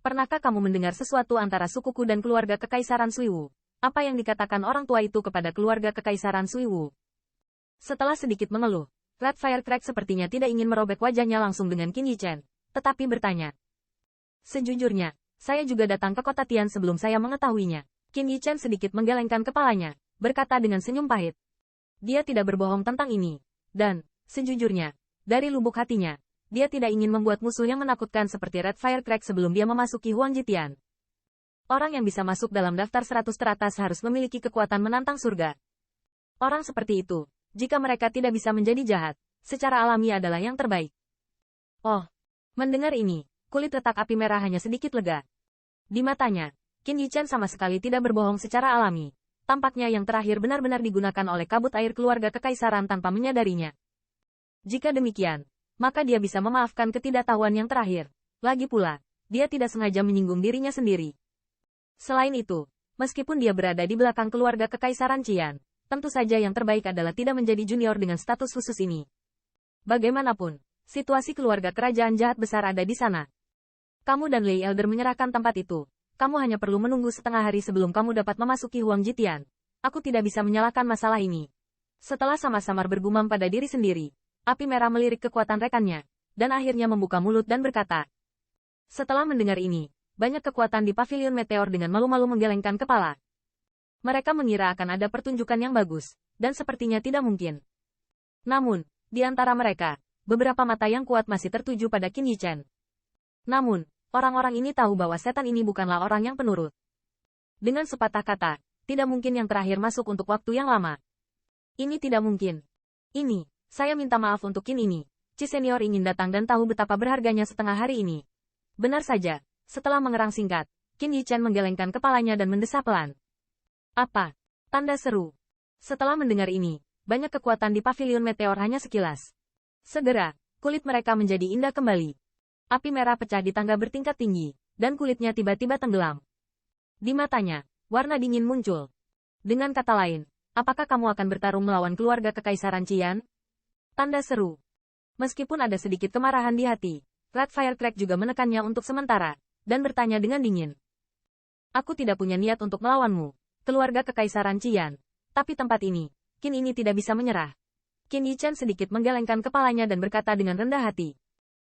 Pernahkah kamu mendengar sesuatu antara sukuku dan keluarga Kekaisaran Suiwu? Apa yang dikatakan orang tua itu kepada keluarga Kekaisaran Suiwu? Setelah sedikit mengeluh, Red Firecrack sepertinya tidak ingin merobek wajahnya langsung dengan Qin Yichen, tetapi bertanya. Sejujurnya, saya juga datang ke kota Tian sebelum saya mengetahuinya. Qin Yichen sedikit menggelengkan kepalanya, berkata dengan senyum pahit. Dia tidak berbohong tentang ini. Dan, sejujurnya, dari lubuk hatinya, dia tidak ingin membuat musuh yang menakutkan seperti Red Firecrack sebelum dia memasuki Huangjitian. Orang yang bisa masuk dalam daftar 100 teratas harus memiliki kekuatan menantang surga. Orang seperti itu, jika mereka tidak bisa menjadi jahat, secara alami adalah yang terbaik. Oh, mendengar ini, kulit retak api merah hanya sedikit lega. Di matanya, Qin Yichen sama sekali tidak berbohong secara alami. Tampaknya yang terakhir benar-benar digunakan oleh kabut air keluarga Kekaisaran tanpa menyadarinya. Jika demikian, maka dia bisa memaafkan ketidaktahuan yang terakhir. Lagi pula, dia tidak sengaja menyinggung dirinya sendiri. Selain itu, meskipun dia berada di belakang keluarga Kekaisaran Qian, tentu saja yang terbaik adalah tidak menjadi junior dengan status khusus ini. Bagaimanapun, situasi keluarga kerajaan jahat besar ada di sana. Kamu dan Lei Elder menyerahkan tempat itu. Kamu hanya perlu menunggu setengah hari sebelum kamu dapat memasuki Huangjitian. Aku tidak bisa menyalahkan masalah ini. Setelah sama-samar bergumam pada diri sendiri, api merah melirik kekuatan rekannya, dan akhirnya membuka mulut dan berkata. Setelah mendengar ini, banyak kekuatan di pavilion meteor dengan malu-malu menggelengkan kepala. Mereka mengira akan ada pertunjukan yang bagus, dan sepertinya tidak mungkin. Namun, di antara mereka, beberapa mata yang kuat masih tertuju pada Qin Yichen. Namun, orang-orang ini tahu bahwa setan ini bukanlah orang yang penurut. Dengan sepatah kata, tidak mungkin yang terakhir masuk untuk waktu yang lama. Ini tidak mungkin. Ini. Saya minta maaf untuk Qin ini. Ci Senior ingin datang dan tahu betapa berharganya setengah hari ini. Benar saja, setelah mengerang singkat, Qin Yichen menggelengkan kepalanya dan mendesah pelan. Apa? Tanda seru. Setelah mendengar ini, banyak kekuatan di pavilion meteor hanya sekilas. Segera, kulit mereka menjadi indah kembali. Api merah pecah di tangga bertingkat tinggi, dan kulitnya tiba-tiba tenggelam. Di matanya, warna dingin muncul. Dengan kata lain, apakah kamu akan bertarung melawan keluarga Kekaisaran Qian? Tanda seru. Meskipun ada sedikit kemarahan di hati, Red Firecrack juga menekannya untuk sementara, dan bertanya dengan dingin. Aku tidak punya niat untuk melawanmu, keluarga Kekaisaran Qian. Tapi tempat ini, Qin ini tidak bisa menyerah. Qin Yichen sedikit menggelengkan kepalanya dan berkata dengan rendah hati.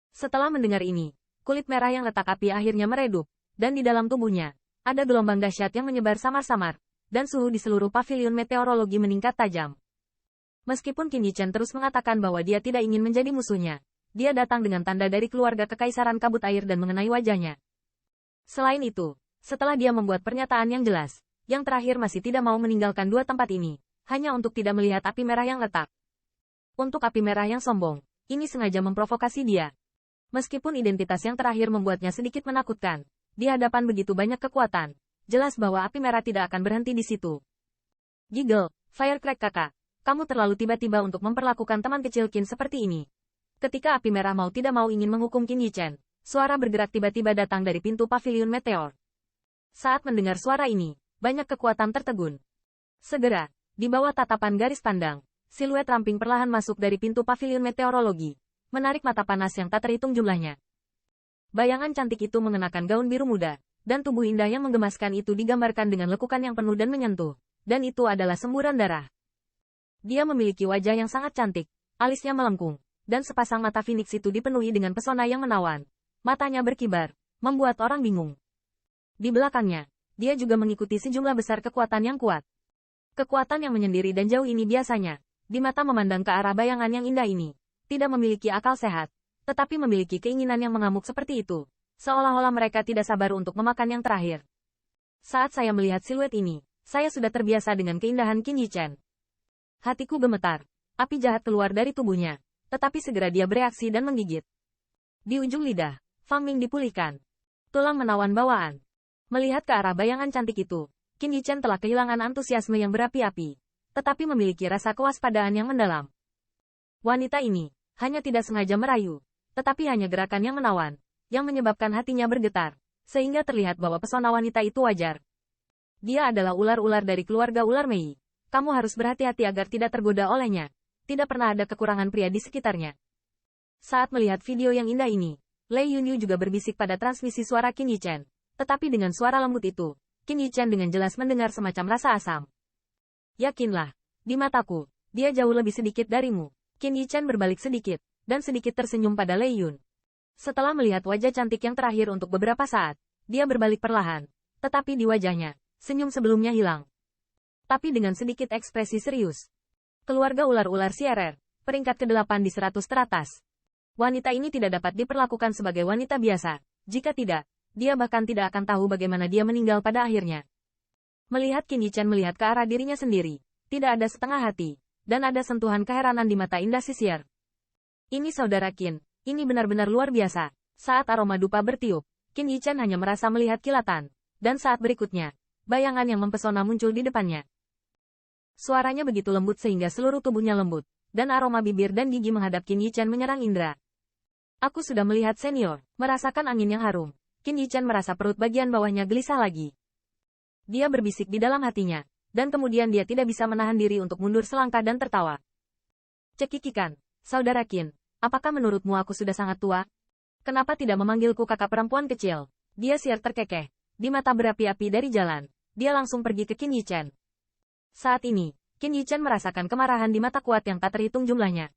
Setelah mendengar ini, kulit merah yang letak api akhirnya meredup, dan di dalam tubuhnya, ada gelombang dahsyat yang menyebar samar-samar, dan suhu di seluruh pavilion meteorologi meningkat tajam. Meskipun Qin Yichen terus mengatakan bahwa dia tidak ingin menjadi musuhnya, dia datang dengan tanda dari keluarga Kekaisaran Kabut Air dan mengenai wajahnya. Selain itu, setelah dia membuat pernyataan yang jelas, yang terakhir masih tidak mau meninggalkan dua tempat ini, hanya untuk tidak melihat api merah yang letak. Untuk api merah yang sombong, ini sengaja memprovokasi dia. Meskipun identitas yang terakhir membuatnya sedikit menakutkan, di hadapan begitu banyak kekuatan, jelas bahwa api merah tidak akan berhenti di situ. Giggle, Firecrack kakak. Kamu terlalu tiba-tiba untuk memperlakukan teman kecil Qin seperti ini. Ketika api merah mau tidak mau ingin menghukum Qin Yichen, suara bergerak tiba-tiba datang dari pintu pavilion meteor. Saat mendengar suara ini, banyak kekuatan tertegun. Segera, di bawah tatapan garis pandang, siluet ramping perlahan masuk dari pintu pavilion meteorologi, menarik mata panas yang tak terhitung jumlahnya. Bayangan cantik itu mengenakan gaun biru muda, dan tubuh indah yang menggemaskan itu digambarkan dengan lekukan yang penuh dan menyentuh, dan itu adalah semburan darah. Dia memiliki wajah yang sangat cantik, alisnya melengkung, dan sepasang mata Phoenix itu dipenuhi dengan pesona yang menawan. Matanya berkibar, membuat orang bingung. Di belakangnya, dia juga mengikuti sejumlah besar kekuatan yang kuat. Kekuatan yang menyendiri dan jauh ini biasanya, di mata memandang ke arah bayangan yang indah ini, tidak memiliki akal sehat, tetapi memiliki keinginan yang mengamuk seperti itu, seolah-olah mereka tidak sabar untuk memakan yang terakhir. Saat saya melihat siluet ini, saya sudah terbiasa dengan keindahan Qin Yichen. Hatiku gemetar. Api jahat keluar dari tubuhnya. Tetapi segera dia bereaksi dan menggigit. Di ujung lidah, Fang Ming dipulihkan. Tulang menawan bawaan. Melihat ke arah bayangan cantik itu, Qin Yichen telah kehilangan antusiasme yang berapi-api. Tetapi memiliki rasa kewaspadaan yang mendalam. Wanita ini, hanya tidak sengaja merayu. Tetapi hanya gerakan yang menawan, yang menyebabkan hatinya bergetar. Sehingga terlihat bahwa pesona wanita itu wajar. Dia adalah ular-ular dari keluarga ular Mei. Kamu harus berhati-hati agar tidak tergoda olehnya. Tidak pernah ada kekurangan pria di sekitarnya. Saat melihat video yang indah ini, Lei Yunyu juga berbisik pada transmisi suara Qin Yichen. Tetapi dengan suara lembut itu, Qin Yichan dengan jelas mendengar semacam rasa asam. Yakinlah, di mataku, dia jauh lebih sedikit darimu. Qin Yichan berbalik sedikit, dan sedikit tersenyum pada Lei Yun. Setelah melihat wajah cantik yang terakhir untuk beberapa saat, dia berbalik perlahan. Tetapi di wajahnya, senyum sebelumnya hilang. Tapi dengan sedikit ekspresi serius. Keluarga ular-ular Sierer, peringkat ke-8 di 100 teratas. Wanita ini tidak dapat diperlakukan sebagai wanita biasa. Jika tidak, dia bahkan tidak akan tahu bagaimana dia meninggal pada akhirnya. Melihat Qin Yichan melihat ke arah dirinya sendiri, tidak ada setengah hati, dan ada sentuhan keheranan di mata indah sisir. Ini saudara Qin, ini benar-benar luar biasa. Saat aroma dupa bertiup, Qin Yichan hanya merasa melihat kilatan, dan saat berikutnya, bayangan yang mempesona muncul di depannya. Suaranya begitu lembut sehingga seluruh tubuhnya lembut, dan aroma bibir dan gigi menghadap Qin Yichan menyerang indera. Aku sudah melihat senior, merasakan angin yang harum. Qin Yichan merasa perut bagian bawahnya gelisah lagi. Dia berbisik di dalam hatinya, dan kemudian dia tidak bisa menahan diri untuk mundur selangkah dan tertawa. Cekikikan, saudara Qin, apakah menurutmu aku sudah sangat tua? Kenapa tidak memanggilku kakak perempuan kecil? Dia siar terkekeh. Di mata berapi-api dari jalan, dia langsung pergi ke Qin Yichan. Saat ini, Qin Yichan merasakan kemarahan di mata kuat yang tak terhitung jumlahnya.